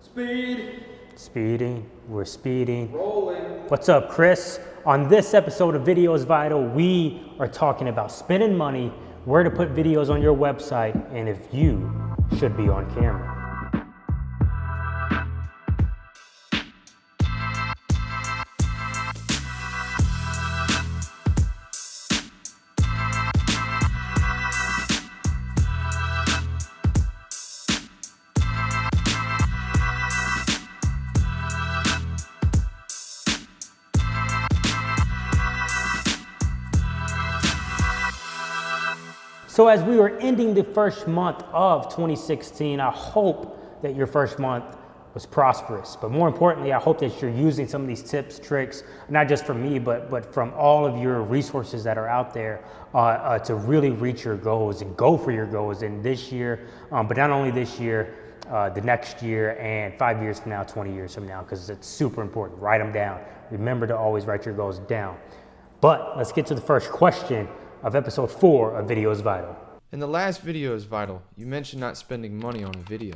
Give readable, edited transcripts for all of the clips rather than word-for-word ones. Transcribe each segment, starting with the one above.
Speed. Speeding, we're speeding. Rolling. What's up, Chris? On this episode of Videos Vital, we are talking about spending money, where to put videos on your website, and if you should be on camera. So as we were ending the first month of 2016, I hope that your first month was prosperous. But more importantly, I hope that you're using some of these tips, tricks, not just from me, but from all of your resources that are out there to really reach your goals and go for your goals in this year, but not only this year, the next year, and 5 years from now, 20 years from now, because it's super important. Write them down. Remember to always write your goals down. But let's get to the first question of episode 4 of Videos Vital. In the last Videos Vital, you mentioned not spending money on a video.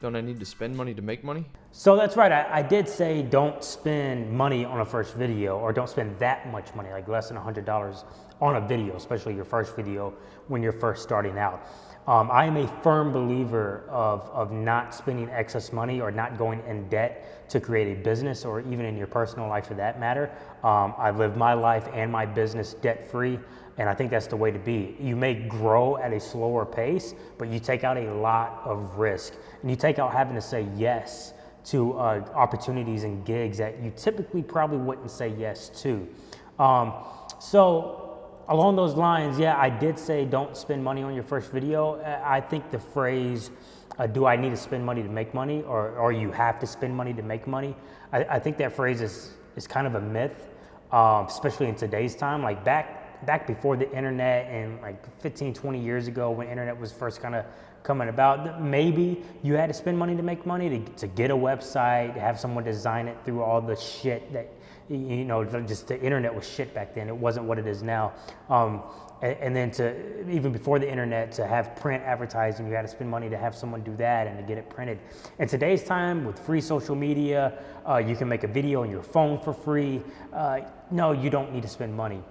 Don't I need to spend money to make money? So that's right, I did say don't spend money on a first video, or don't spend that much money, like less than $100 on a video, especially your first video when you're first starting out. I am a firm believer of not spending excess money or not going in debt to create a business, or even in your personal life for that matter. I live my life and my business debt-free, and I think that's the way to be. You may grow at a slower pace, but you take out a lot of risk, and you take out having to say yes to opportunities and gigs that you typically probably wouldn't say yes to. So along those lines, yeah, I did say don't spend money on your first video. I think the phrase, do I need to spend money to make money, or you have to spend money to make money? I think that phrase is kind of a myth, especially in today's time. Like back before the internet, and like 15, 20 years ago when internet was first kind of coming about, maybe you had to spend money to make money, to get a website, to have someone design it through all the shit that, you know, just the internet was shit back then. It wasn't what it is now. And then to, even before the internet, to have print advertising, you had to spend money to have someone do that and to get it printed. In today's time, with free social media, you can make a video on your phone for free. No, you don't need to spend money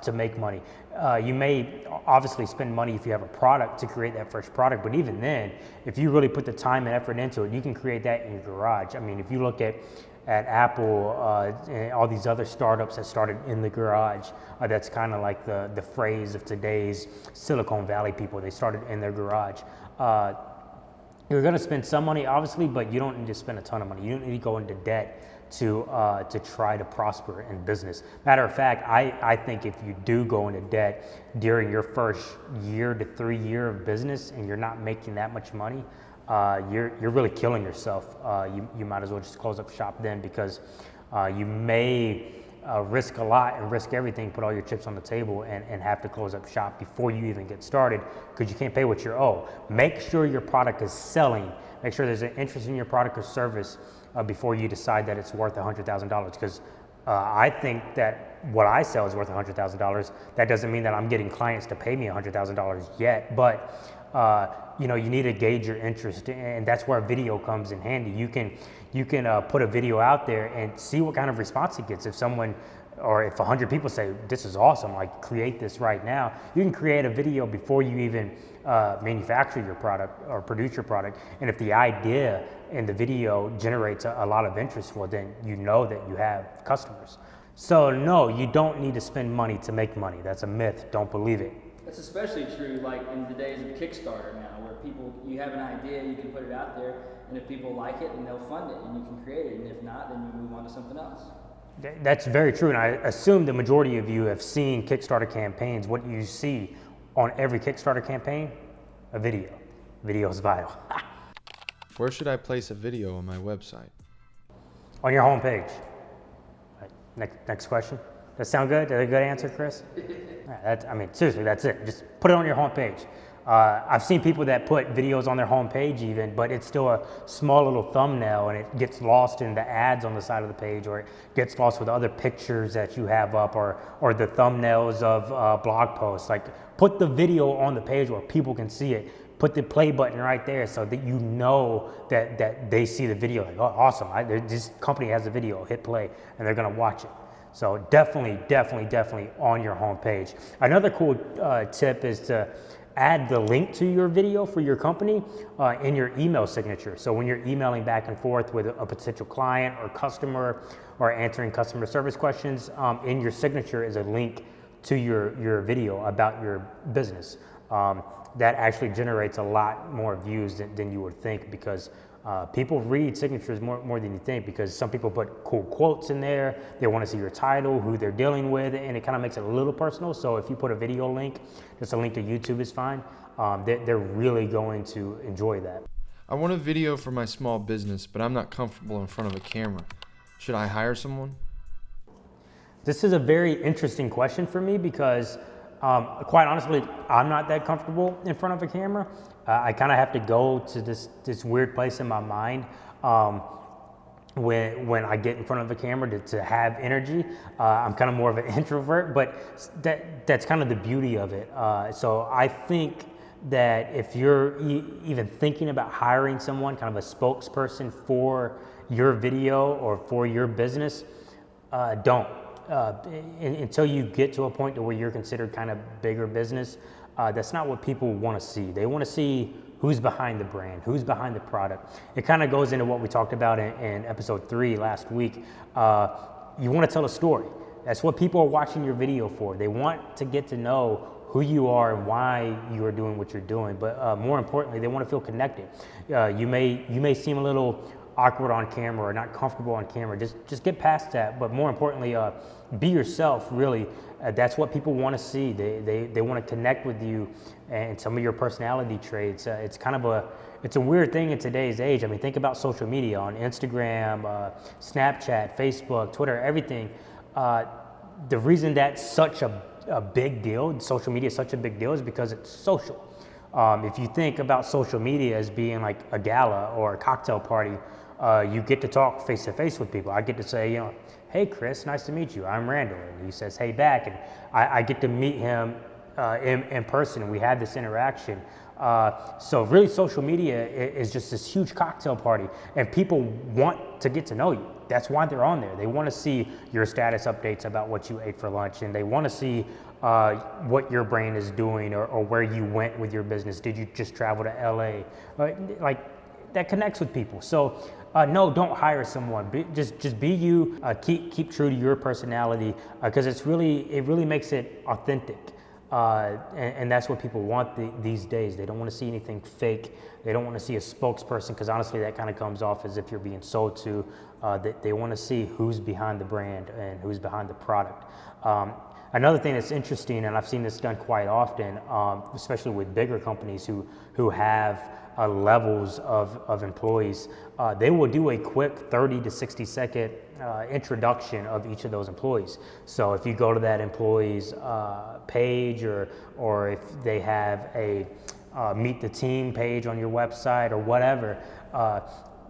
to make money. You may obviously spend money if you have a product to create that first product, but even then, if you really put the time and effort into it, you can create that in your garage. I mean, if you look at Apple and all these other startups that started in the garage, that's kind of like the phrase of today's Silicon Valley people. They started in their garage. You're going to spend some money, obviously, but you don't need to spend a ton of money. You don't need to go into debt to try to prosper in business. Matter of fact, I think if you do go into debt during your first year to 3 year of business and you're not making that much money, you're really killing yourself. You might as well just close up shop then, because you may risk a lot and risk everything, put all your chips on the table, and have to close up shop before you even get started, because you can't pay what you owe. Make sure your product is selling. Make sure there's an interest in your product or service before you decide that it's worth $100,000, because I think that what I sell is worth $100,000. That doesn't mean that I'm getting clients to pay me $100,000 yet, but you know, you need to gauge your interest, and that's where video comes in handy. You can put a video out there and see what kind of response it gets. If someone, or if 100 people say, this is awesome, like create this right now, you can create a video before you even manufacture your product or produce your product. And if the idea in the video generates a lot of interest, well, then you know that you have customers. So no, you don't need to spend money to make money. That's a myth. Don't believe it. That's especially true like in the days of Kickstarter now, where you have an idea, you can put it out there, and if people like it, then they'll fund it and you can create it, and if not, then you move on to something else. That's very true, and I assume the majority of you have seen Kickstarter campaigns. What you see on every Kickstarter campaign? A video. Videos Vital. Where should I place a video on my website? On your homepage. Right. Next question. Does that sound good? Is that a good answer, Chris? I mean, seriously, that's it. Just put it on your homepage. I've seen people that put videos on their homepage even, but it's still a small little thumbnail, and it gets lost in the ads on the side of the page, or it gets lost with other pictures that you have up, or the thumbnails of blog posts. Like, put the video on the page where people can see it. put the play button right there so that you know that they see the video, like, oh, awesome, this company has a video, hit play, and they're gonna watch it. So definitely on your homepage. Another cool tip is to add the link to your video for your company in your email signature. So when you're emailing back and forth with a potential client or customer or answering customer service questions, in your signature is a link to your video about your business. That actually generates a lot more views than you would think, because people read signatures more than you think, because some people put cool quotes in there. They want to see your title, who they're dealing with, and it kind of makes it a little personal. So if you put a video link, just a link to YouTube is fine. They're really going to enjoy that. I want a video for my small business, but I'm not comfortable in front of a camera. Should I hire someone? This is a very interesting question for me, because quite honestly, I'm not that comfortable in front of a camera. I kind of have to go to this weird place in my mind when I get in front of the camera to have energy. I'm kind of more of an introvert, but that's kind of the beauty of it. So I think that if you're even thinking about hiring someone, kind of a spokesperson for your video or for your business, don't. Until you get to a point to where you're considered kind of bigger business, that's not what people want to see. They want to see who's behind the brand, who's behind the product. It kind of goes into what we talked about in episode 3 last week. You want to tell a story. That's what people are watching your video for. They want to get to know who you are and why you are doing what you're doing. But more importantly, they want to feel connected. You may seem a little awkward on camera or not comfortable on camera. Just get past that. But more importantly, be yourself, really. That's what people want to see. They want to connect with you and some of your personality traits. It's kind of it's a weird thing in today's age. I mean, think about social media on Instagram, Snapchat, Facebook, Twitter, everything. The reason that's such a big deal, social media is such a big deal, is because it's social. If you think about social media as being like a gala or a cocktail party, you get to talk face to face with people. I get to say, hey Chris, nice to meet you. I'm Randall. And he says, hey back. And I get to meet him in person, and we have this interaction. So really social media is just this huge cocktail party, and people want to get to know you. That's why they're on there. They want to see your status updates about what you ate for lunch, and they want to see what your brand is doing or where you went with your business. Did you just travel to LA? Like that connects with people. So no, don't hire someone. Just be you. Keep true to your personality, because it really makes it authentic. And that's what people want these days. They don't want to see anything fake. They don't want to see a spokesperson, because honestly, that kind of comes off as if you're being sold to. They want to see who's behind the brand and who's behind the product. Another thing that's interesting, and I've seen this done quite often, especially with bigger companies who have levels of employees, they will do a quick 30 to 60 second introduction of each of those employees. So if you go to that employee's page, or if they have a meet the team page on your website or whatever,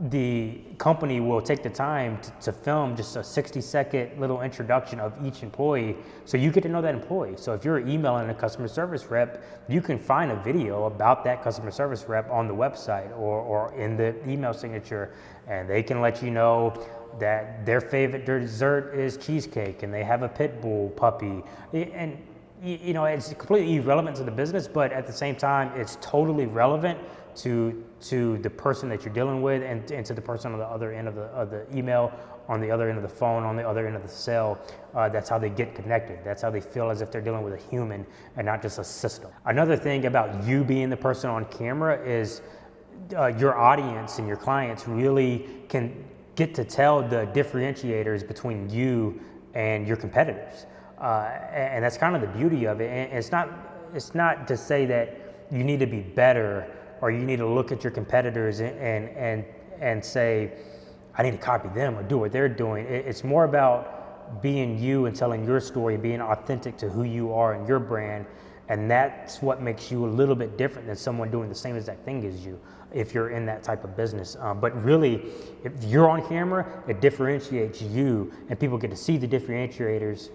the company will take the time to film just a 60-second little introduction of each employee, so you get to know that employee. So if you're emailing a customer service rep, you can find a video about that customer service rep on the website or in the email signature, and they can let you know that their favorite dessert is cheesecake and they have a pit bull puppy. And it's completely irrelevant to the business, but at the same time, it's totally relevant to the person that you're dealing with, and to the person on the other end of the email, on the other end of the phone, on the other end of the cell. That's how they get connected. That's how they feel as if they're dealing with a human and not just a system. Another thing about you being the person on camera is your audience and your clients really can get to tell the differentiators between you and your competitors. And that's kind of the beauty of it. And it's not to say that you need to be better, or you need to look at your competitors and say, I need to copy them or do what they're doing. It's more about being you and telling your story, being authentic to who you are and your brand. And that's what makes you a little bit different than someone doing the same exact thing as you, if you're in that type of business. But really, if you're on camera, it differentiates you, and people get to see the differentiators.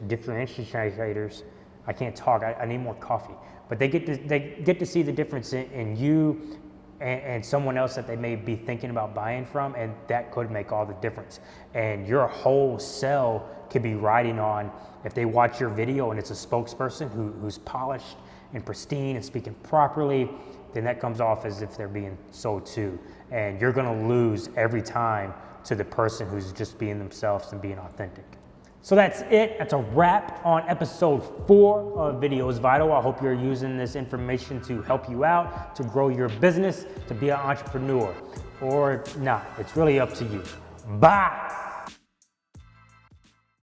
I can't talk, I need more coffee. but they get to see the difference in you and someone else that they may be thinking about buying from, and that could make all the difference. And your whole sell could be riding on, if they watch your video and it's a spokesperson who's polished and pristine and speaking properly, then that comes off as if they're being sold to. And you're gonna lose every time to the person who's just being themselves and being authentic. So that's it. That's a wrap on episode 4 of Video is Vital. I hope you're using this information to help you out, to grow your business, to be an entrepreneur, or not. It's really up to you. Bye.